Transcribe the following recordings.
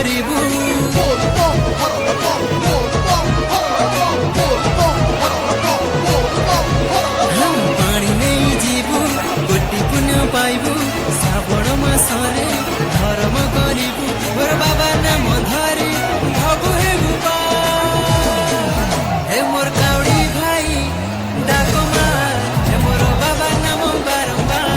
করিবু পানি নেই ଯିବୁ କୋଟି ପୁଣ୍ୟ ପାଇବୁ ଶ୍ରାବଣ ମାସରେ ଧର୍ମ କରିବୁ ମୋର ବାବା ନାମ ଧରି ଭବୁ ହେବୁ ହେ ମୋର କାଉଡ଼ି ଭାଇ ଡାକ ମାର ହେ ମୋର ବାବା ନାମ ବାରମ୍ବାର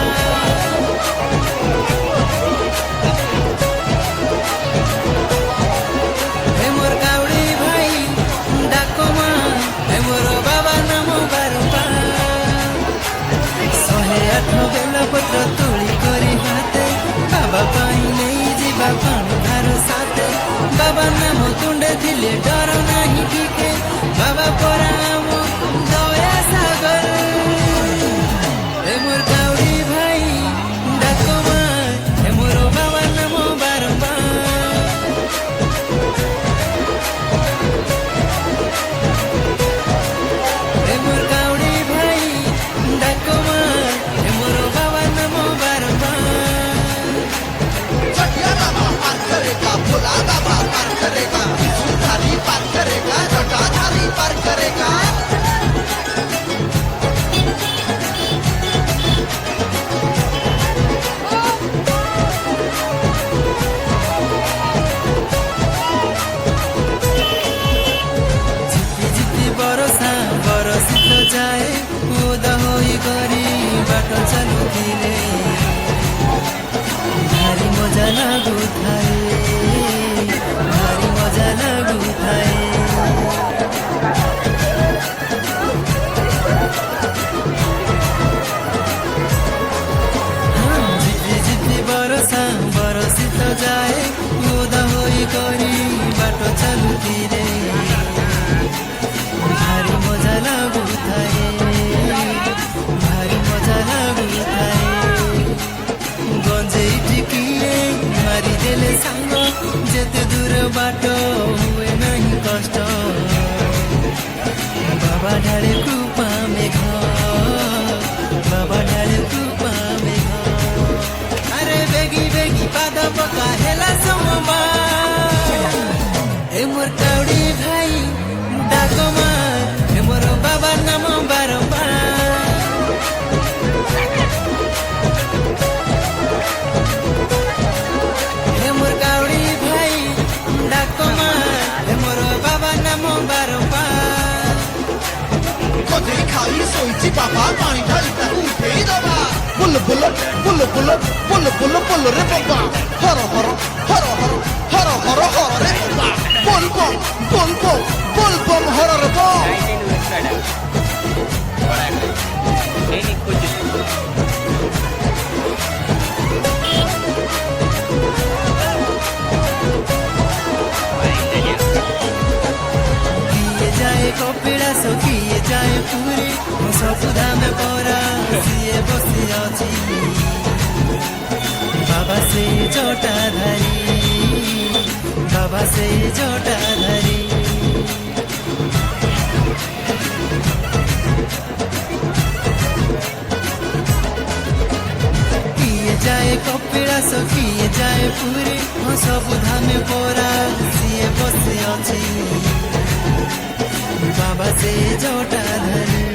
ହେ ମୋର କାଉଡ଼ି ଭାଇ ଡାକ ମାର ହେ ମୋର ବାବା ନାମ ବାରମ୍ବାର 108 ବେଲପତ୍ର ତୋଳି କରି ହାତେ ବାବା ପାଇଁ ନେଇ ଯିବା ପାଣି ଧାର ସାଥେ ବାବା ନାମ ତୁଣ୍ଡେ ଥିଲେ ଡର ନାହିଁ ଟିକେ ବାବା ପରା ଆମ ଦୟା ସାଗର ଏ ମୋର କାଉଡ଼ି ଭାଇ ଡାକ ମାର ଏ ମୋର ବାବା ନାମ ବାରମ୍ବାର ଏ ମୋର କାଉଡ଼ି ଭାଇ ଡାକ ମାର ଏ ମୋର ବାବା ନାମ ବାରମ୍ବାର भोला बाबा पार करेगा सुधारी पार करेगा जटाधारी पार करेगा ঝিপি ঝিপি বরষা বরষিত যায় ওদা হই করি বাট চালুଥିଲେ ভারি মজা লাগুଥାଏ ভারি মজা লাগুଥାଏ ঝিপি ঝিপি বরষা বরষিত যায় ওদা হই করি বাট চালুଥିଲେ ভারি মজা লাগুଥାଏ ভারি মজা লাগুଥାଏ ଗଞ୍ଜେଇ ଟିକିଏ ମାରିଦେଲେ ସାଙ୍ଗ ଯେତେ ଦୂର ବାଟ ହୁଏ ନାହିଁ କଷ୍ଟ ବାବା ଢାଳେ କୃପା ମେଘ ବାବା ଢାଳେ କୃପା ମେଘ ଆରେ ବେଗି ବେଗି ପାଦ ପକା ହେଲା ସମବାର ଏ ମୋର କାଉଡ଼ି ଭାଇ ଡାକ ମାର ଏ ମୋର ବାବା ନାମ ବାରମ୍ବାର हे मोर काउडी भाई डाक मार हे मोर बाबा नाम बारम्बार कदे खाई सोईची बाबा पानी ढाली ताकू उठेई दबा bull bull bull bull bull bull bull रे बाबा हर हर हर हर हर हर हर रे बाबा बोल बम बोल बम बोल बम हर रे बम किए जाए कपिलास किए जाए पुरी सबुधा में परा सिए बसी अछि बाबा से जटा धरी बाबा से जटा धरी किए जाए कपिलास किए जाए पुरी सबुधा में परा सिए बसी अछि बाबा से जटा धरी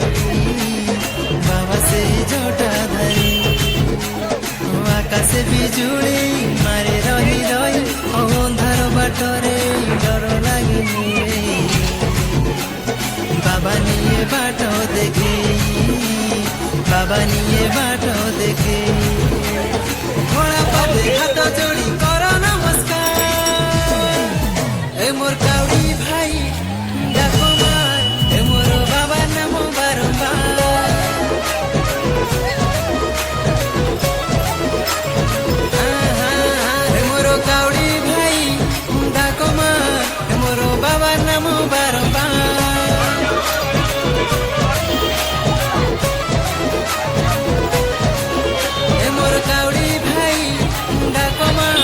बाबा से जटा धरी आकाशे बिजुली मारे रही रही अंधार बाटरे डर लागिनी बाबा निये बाट देखे बाबा निये बाट देखे घोड़ा पाटे हाथ जोड़ी कर नमस्कार ए मोर काउडी भाई डाक मार ए मोर बाबा नाम बारम्बार ए मोर काउडी भाई डाक मार ए मोर बाबा नाम बारम्बार ए मोर काउडी भाई डाक मार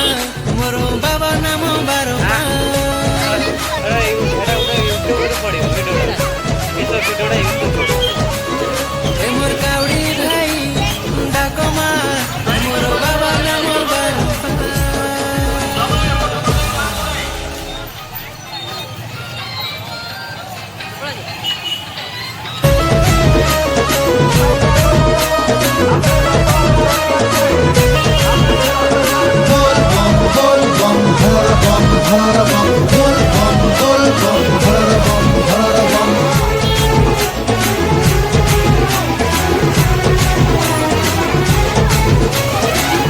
হর বম বল বম বল বম হর বম হর বম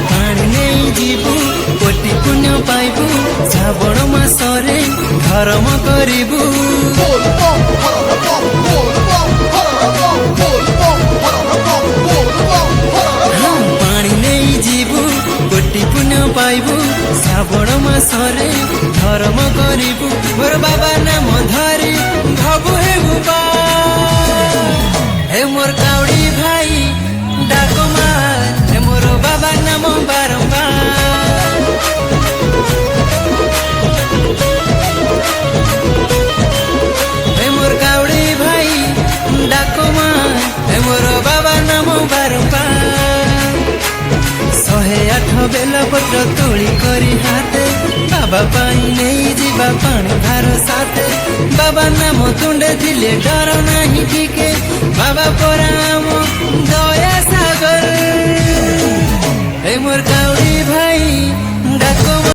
ପାଣି ନେଇ ଯିବୁ କୋଟି ପୁଣ୍ୟ ପାଇବୁ ଶ୍ରାବଣ ମାସରେ ଧର୍ମ କରିବୁ বল বম হর বম বল বম হর বম বল বম হর বম বল বম হর বম ପାଣି ନେଇ ଯିବୁ କୋଟି ପୁଣ୍ୟ ପାଇବୁ ଶ୍ରାବଣ ମାସରେ ଧର୍ମ କରିବୁ ମୋର ବାବା ନାମ ଧରି ଭାବୁ ହେବୁ ବା ହେ ମୋର କାଉଡ଼ି ଭାଇ ଡାକ ମାର ହେ ମୋର ବାବା ନାମ ବାରମ୍ବାର ହେ ମୋର କାଉଡ଼ି ଭାଇ ଡାକ ମାର ହେ ମୋର ବାବା ନାମ ବାରମ୍ବାର 108 ବେଲପତ୍ର ତୋଳି କରି ହାତେ ବାବା ପାଇଁ ନେଇ ଯିବା ପାଣି ଭାର ସାଥେ ବାବା ନାମ ତୁଣ୍ଡେ ଥିଲେ ଡର ନାହିଁ ଟିକେ ବାବା ପରା ଆମ ଦୟା ସାଗର ହେ ମୋର କାଉଡ଼ି ଭାଇ